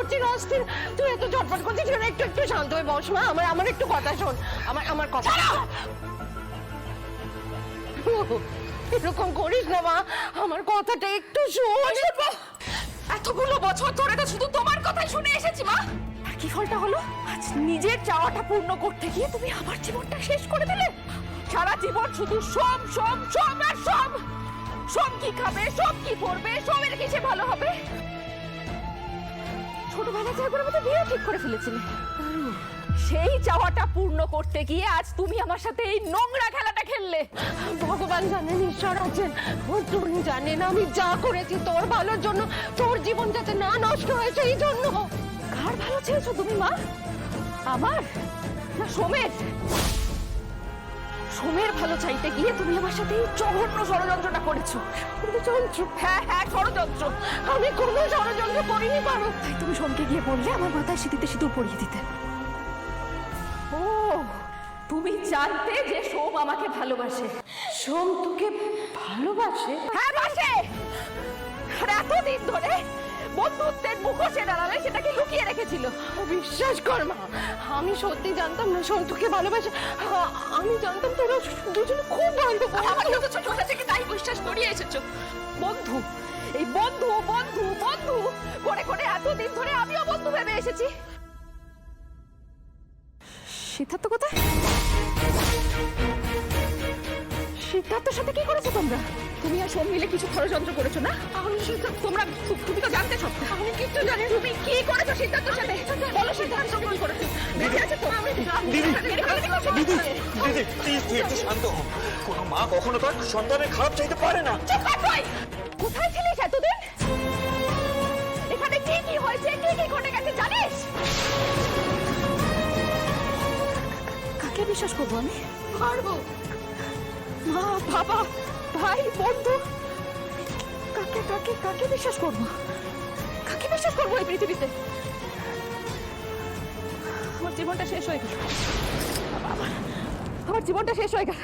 করছিস অস্থির, তুই এত ঝটপট করছিস কেন? একটু একটু শান্ত হয়ে বস মা, আমার একটু কথা শোন, আমার কথা। এরকম করিস না মা, আমার কথাটা একটু শোন। এতগুলো বছর ধরে তো শুধু তোমার কথাই শুনে এসেছি মা। আর কি ফলটা হলো? আজ নিজের চাওয়াটা পূর্ণ করতে গিয়ে তুমি আমার জীবনটা শেষ করে দিলে। সারা জীবন শুধু সব সব সব আর সব। সব কি খাবে, সব কি পরবে, সবের কিসে ভালো হবে। ছোটবেলাতে একবার মতো বিয়ে ঠিক করে ফেলেছিলে। সেই চাওয়াটা পূর্ণ করতে গিয়ে আজ তুমি আমার সাথে এই নোংরা খেলাটা খেললে। ভগবান জানেন, ঈশ্বর আছেন, তুমি জানেন আমি যা করেছি তোর ভালোর জন্য, তোর জীবন যাতে না নষ্ট হয়েছে এই জন্য। কার ভালো চেয়েছো তুমি মা? আমার না সোমের? সোমের ভালো চাইতে গিয়ে তুমি আমার সাথে এই জঘন্য ষড়যন্ত্রটা করেছো। ষড়যন্ত্র? হ্যাঁ হ্যাঁ ষড়যন্ত্র। আমি কোনো ষড়যন্ত্র করিনি পারো। তাই তুমি সোমকে গিয়ে বললে আমার মাথায় সিঁথিতে সিঁদুর পরিয়ে দিতে। ও, তুমি জানতে যে সোম আমাকে ভালোবাসে। সোম তোকে ভালোবাসে? হ্যাঁ বাসে। আর এতদিন ধরে বন্ধুত্বের মুখোশে দাঁড়ালে সেটাকে লুকিয়ে রেখেছিল। বিশ্বাস কর মা, আমি সত্যি জানতাম না সোম তোকে ভালোবাসে। আমি জানতাম তোরা দুজনে খুব ভালো। আমাকে তো ছোটবেলা থেকে তাই বিশ্বাস করিয়ে এসেছো। বন্ধু, এই বন্ধু বন্ধু বন্ধু করে করে এতদিন ধরে আমিও বন্ধু ভেবে এসেছি। সিদ্ধার্থ কোথায়? সিদ্ধার্থের সাথে কি করেছো তোমরা? তুমি আর সোম মিলে কিছু ষড়যন্ত্র করেছো না? তোমরা তুমি তো জানতে সব। আমি কিছু জানি। তুমি কি করেছো সিদ্ধার্থের সাথে? বলো সিদ্ধার্থের সাথে কি করেছো? দেখে আছে তো? দিদি প্লিজ তুই একটু শান্ত হ। কোনো মা কখনো তার সন্তানের খারাপ চাইতে পারে না। চুপ কর তুই! কোথায় ছিলিস এতদিন? এখানে কি কি হয়েছে, কি কি ঘটে গেছে জানিস? কাকে বিশ্বাস করবো আমি? পারবো মা, বাবা, ভাই, বন্ধু, কাকে কাকে কাকে বিশ্বাস করবো? কাকে বিশ্বাস করবো এই পৃথিবীতে? আমার জীবনটা শেষ হয়ে গেল। আমার জীবনটা শেষ হয়ে গেল।